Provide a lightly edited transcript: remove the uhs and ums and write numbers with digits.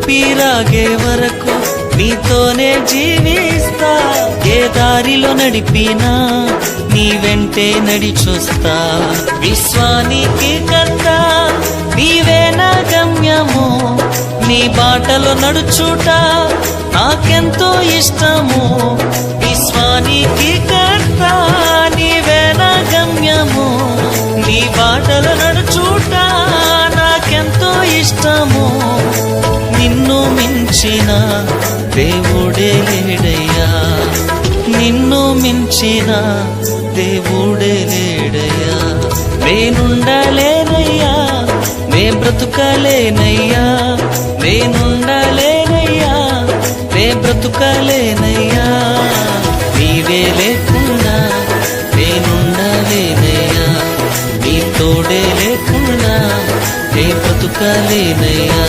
ఊపిరాగే వరకు నీతోనే జీవిస్తా. ఏ దారిలో నడిపినా నీ వెంటే నడిచొస్తా. విశ్వానికి కర్త నీవే నా గమ్యము, నీ బాటలో నడుచుట నాకెంతో ఇష్టము. విశ్వానికి కర్త నీవే నా గమ్యము, నీ బాటలో నడుచుట నాకెంతో ఇష్టము. నిన్ను మించిన దేవుడే లేడయ్యా, నిన్ను మించిన దేవుడే లేడయ్యా. నేనుండలేనయ్యా, నే బ్రతుకలేనయ్యా, నేనుండలేనయ్యా, నే బ్రతుకలేనయ్యా. నీవే లేకుండా నేనుండలేనయ్యా, నీ తోడే లేకుండా నే బ్రతుకలేనయ్యా.